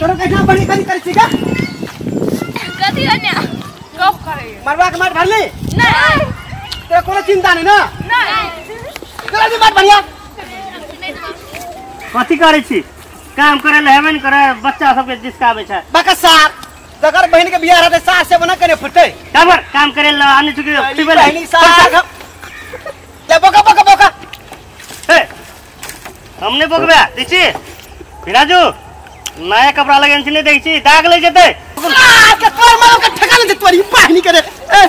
तोरा कैसा बड़ी कर छी का कथी हन्या गप करे मरवा के मार भरली नहीं ते कोनो चिंता नहीं ना नहीं चला दी बात बढ़िया कथी करे छी काम करे ले हेबे न करे बच्चा सब के जिसकाबे छै बका सार जगर बहन के बियाह रहते सास से बना करे फटे खबर काम करे ले आने चुके टिबल बहनी सार ले बोका ए हमने बोकबे दिछि राजू नया कपड़ा लगन छी नहीं देखै छी दाग ले जेते के तोर मारो के ठका ले तोरी पानी करे ए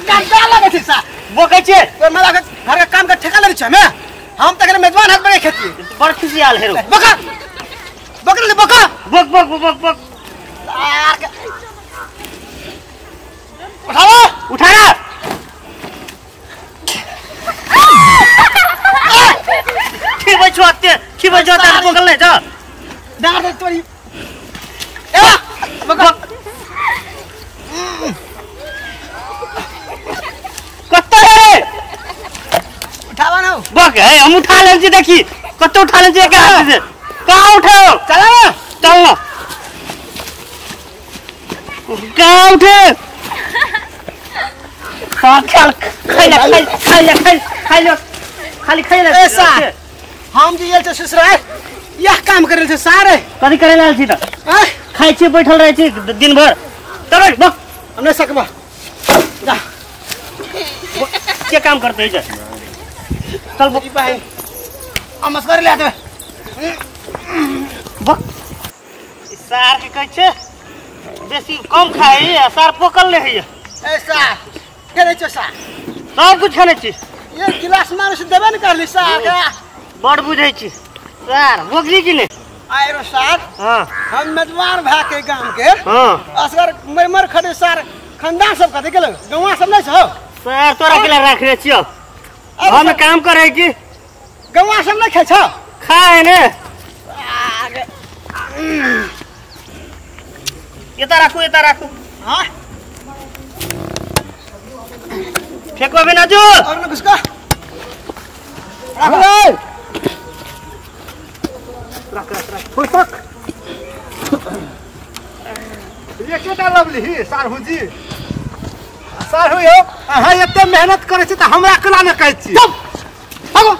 गाल लगे छी सा बोकै छी तोर मारो के घर के काम के ठका ले छै मैं हम तक मेजबान हाथ बड़े खेती बड़ खुशी आल हेरो बोका बोक बोक बोक बोक बोक उठा रे की बजोते बोकल ले जा डार दे तोरी ए बोका कत्ता रे उठावा ना बोक है हम उठा ले छी देखी कत्ता उठा ले छी का से कहां उठाओ चला ना चल ना कहां उठे खाई ले खाली ऐसा हम जी ये ससुराल यह काम करे छे सारे कथी करे लाल छी त खाई छी बैठल रहे छी दिन भर तब बक हमने सकबा जा के काम करते है चल बक बहन हम कर ले आते बक सार के कहै छे बेसी कम खाई सार पोकल ले है ऐसा करे छे सा सब कुछ खाने छी ये गिलास मानुष देबे न करली सार बड़ बुझै छी सार बोकली कि नहीं आयरो सार हां हम मेजबान भा के गांव के हां असगर मरमर खड़े सार खानदान सब कथि गेल गवा सब नै छौ सार तोरा के राख रे छियो हम काम करे की गवा सब नै खाइ छौ खाए ने ये राखू हां फेंको बिना जो और न किसका रख फुसक ये केटा लवली ही सारहु जी सारहु यो अहाँ एते मेहनत करे छी त हमरा कला न कहै छी भागो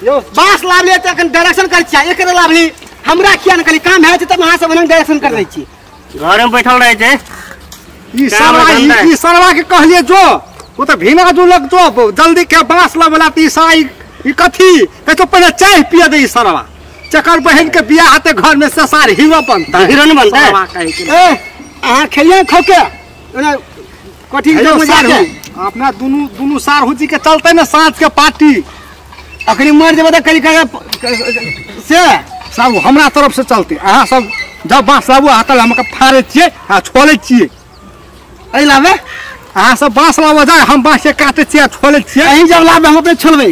यो बास लावले त अखन डायरेक्शन कर छी एकरे लावली हमरा किया न कली काम है त वहां से बन डायरेक्शन कर दै छी घर में बैठल रहे छे ई सरवा के कहलिए जो वो तो भीना जो लग जो जल्दी के बास लावला त ई साई ई कथी कहै तो पहले चाय पिया दे ई सरवा चकर बहन के बियाह हाथे घर में से सार हीरो बनता हीरो न बनता सरवा कहै के ए अहाँ खेलिए खोके कथी हेलो जो सार मजा अपना दुनु सारहु जी के चलते ना साँझ के पार्टी अखनी मर जेबे त कली से सब हमरा तरफ से चलते अहाँ सब जब बांस लाबू हाथ हमके फाड़े छिए आ छोड़े छिए अरे लावे अहाँ सब बांस लाबो जाए हम बांस के काटे छिए छोड़े छिए अहीं जब लावे हम अपने छोड़बे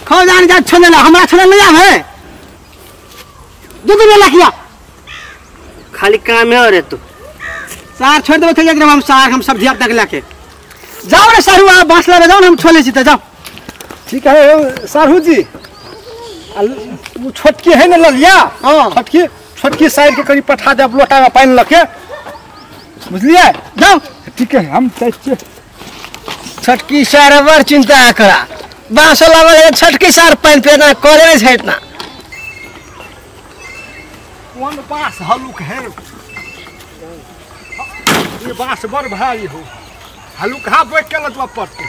खौ जान जा छोड़े ला हमरा छोड़े नहीं आवे दूध ले लखिया खाली काम है रे तू सार छोड़ देबे चल जाए हम सार हम सब्जी आप तक लेके जाओ रे सारू आ बांस लावे जाओ हम छोले छी त जाओ ठीक है सारहु जी वो छोटकी है ना ललिया हां छोटकी साइड के करीब पठा दे लोटा में पानी लके बुझलिए जाओ ठीक है हम चाहिए छटकी सार बर चिंता करा बांस लावे छटकी सार पानी पेना करे नहीं छै इतना कौन बांस हलुक है ये बांस बड़ भारी हो हलुक हा बैठ के लजवा पड़ते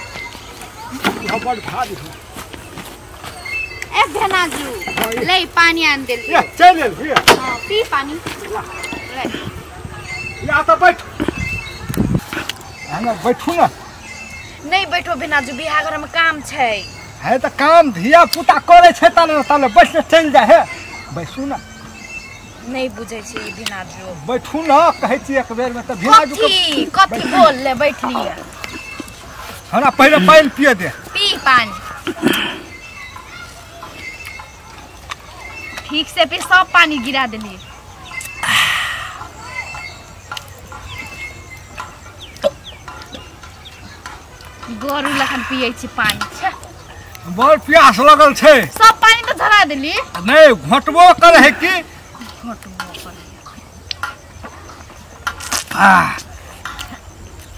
ये बड़ भारी हो ए धनाजू ले पानी आन दे ये चल ये हां पी पानी ले या तो बैठ हम बैठू ना नहीं बैठो बिनाजू बियाह घर में काम छै है तो काम धिया पुता करे छै ताले बैठ चल जा है बैठू ना नहीं बुझे छी बिनाजू बैठू ना कहै छी एक बेर में तो बिनाजू कथी बोल ले बैठ लिया हमरा पहले पानी पिए दे पी पानी ठीक से पी सब पानी गिरा देली गोरू लखन पिए छी पानी छे बड़ प्यास लगल छै सब पानी तो धरा देली नहीं घोटबो करे है कि छोट मोकर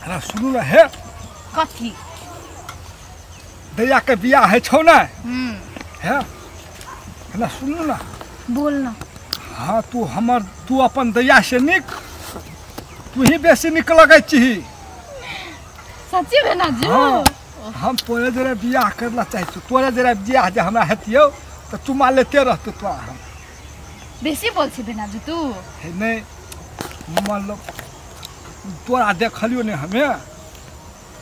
अरे सुनू ना हे कथी दैया के बियाह है छौ ना है ना सुनू ना बोल ना हाँ तू अपन दैया से निक तू ही बेसी निक लगे छी सच्ची भेनाजू हाँ हम तोरे जरा बियाह करना चाहै छी तोरे जरा बियाह जे हमरा हेतियौ तो तू मा लेते रहते तो हम बेसी बोल छी भेनाजू तू हे नहीं मतलब तोरा देखलियो ने हमें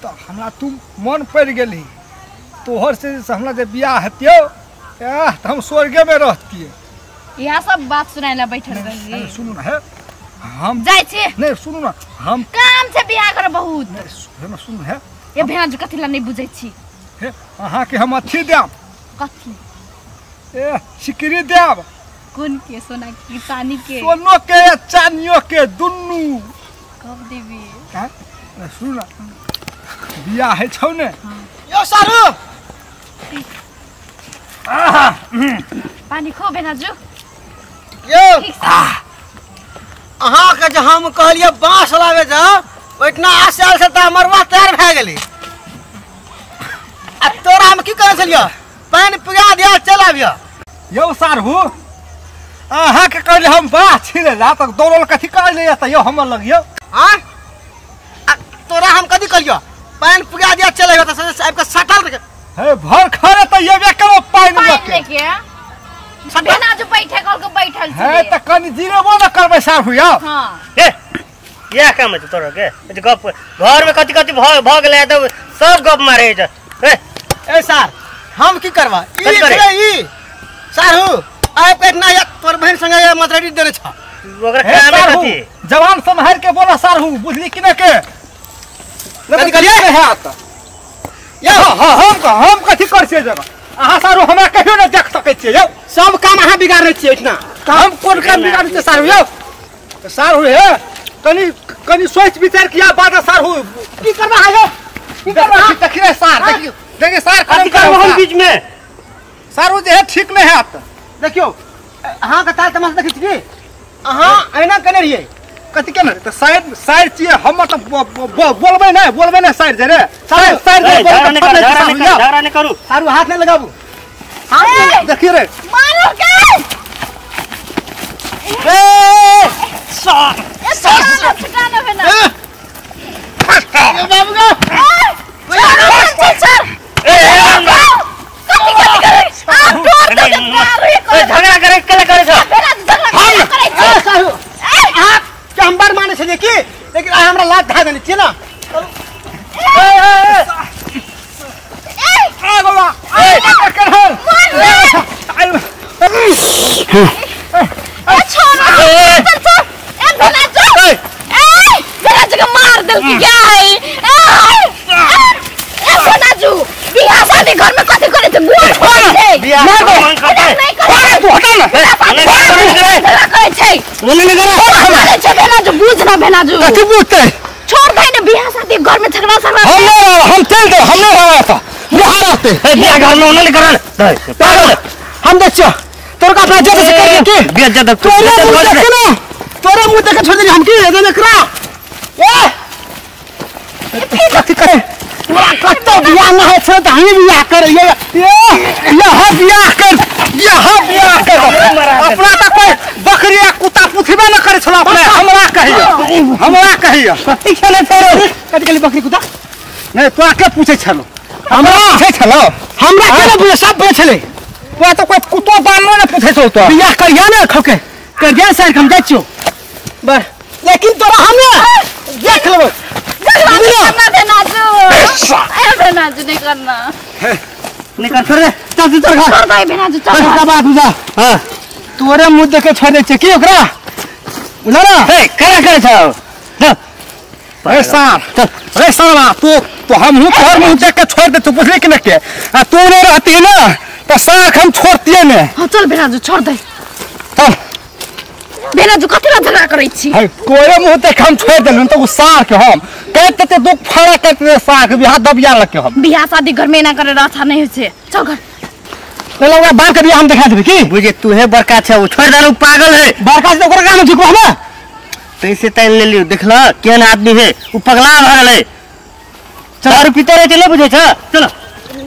तो हमरा तू मन पड़ गेली तोहर से हमरा जे बियाह हेतियौ तो हम स्वर्गे में रहतिए यह सब बात सुनाए ला बैठल रही सुनू ना है हम जाय छी नहीं सुनू ना हम काम से बियाह कर बहुत नहीं सुनू है ये भेनाजू कथी ला नहीं बुझै छी हे अहाँ के हम अथी देब कथी ए सिकरी देब कौन के सोना की चांदी के सोनो के चांदियों के दुन्नू कब देबी हैं सुन ना बियाह है छौ ने यो सारू पानी खो भेनाजू यो ठीक से अहाँ के जे हम कहलिए बांस लावे जा ओइतना आसाल से त मरवा तैयार भए गेली आ तोरा हम की करे छलियो पानी पिया दिया चल आबियो यो सारू अहाँ के कहले हम बाह छिले ला तक दौड़ल कथी कर ले त यो हमर लगियो हां तोरा हम कथी कहलियो पानी पिया दिया चल आबियो त साहब के सटल हे भर खरे त ये करो पानी लेके भेनाजू बैठे कल के बैठल छी है त कनी जिरेबो न करबै सारू यो हां ए यह काम है तोरा के गप घर में कथी कथी भ गेलै त सब गप मारे छ ए सर हम की करबा ई करे? ई सारू आइ पे इतना एक तोर बहन संगे मतरेडी देने छ ओकरा काम है कथी जवान संभाल के बोला सारू बुझली कि न के कथी कहलिए है त यो हम कथी कर छियै जगह अहाँ सारू हमरा कहियो न देख सकै छियै यौ सब काम अहाँ बिगाड़ छियै इतना हम कोन काम बिगाड़ छियै सारू यौ सारू हे कनी सोच विचार किया बात सारू की करबा है यो की करबा देखिए सार देखिए सार कथी काम हम बीच में सारू जे है ठीक नहीं है त देखियो अहाँ के ताल तमाशा देखै छी अहाँ एना कने रहिए कथी के त साइड छियै हम त बोलबै नहीं साइड जे रे साइड झगड़ा नहीं करू सारू हाथ नहीं लगाबू हां देखिए रे मारो के ए छकाना भेना ए बाबू का झगड़ा करे कले करे छ सारू अहाँ के हम बार माने छलिए की लेकिन अहाँ हमरा लात धा देने छियै ना आ गोला ए कर मार दल की क्या है बिहार शादी घर में कथी करे थे बुआ छोड़ दे बियाह मन करते नहीं करे तू हटा ना झगड़ा करे छै बोले नहीं करे हमारे छै भेनाजू बुझ ना भेनाजू कथी बुझते छोड़ दे ना बिहार शादी घर में झगड़ा हम चल दो हम नहीं रहा था वहां रहते ए बियाह घर में नहीं करन पागल हम देखियो तोर का अपना जगह से कर के बियाह जब तोरे मुंह देख छोड़ दे हम की एने करा कथी करे कत्तो बियाह ना है छ त हामी बियाह कर यह बियाह कर अपना त कोई बकरी या कुत्ता पुछबे न करे छला अपने हमरा कहियो कथी खेले फेर कथी कहली बकरी कुत्ता नहीं तो के पूछे छलो हमरा पूछे छलो हमरा केना बुझे सब बुझे छले तो तो कोई कुत्तो बानने न पूछे छौ तो बियाह करिया ना खके करिया सर हम जाइ छियो बस लेकिन तोरा हमें देख लेबो करना भेनाजू नहीं करना निकल छोड़ चल चल घर छोड़ दे भेनाजू चल का बात बुझा हां तोरे मुंह देख छोड़ दे छै की ओकरा उला ना ए करे छ ए साला तो हम हूं तोर मुंह देख के छोड़ दे तू पूछले कि न के तू नहीं रहती ना तो साख हम छोड़तिए ने हां चल भेनाजू छोड़ दे चल भेनाजू कथी ला झगड़ा करै छी है तोरे मुंह देख हम छोड़ देलन तो साख हम कहते ते दुख फड़ा करते साख बियाह दबिया लके हम बियाह शादी घर में ना करे अच्छा नहीं होय छै चल घर तो लोग बार कभी हम दिखा देबे की बुझे तू है बड़का छै वो छोड़ दे पागल है बड़का से ओकरा काम ठीक हम पैसे तैन ले लियो देखला केहन आदमी है वो पगला भ गेलै 4 पीते रहे चले बुझे छ चलो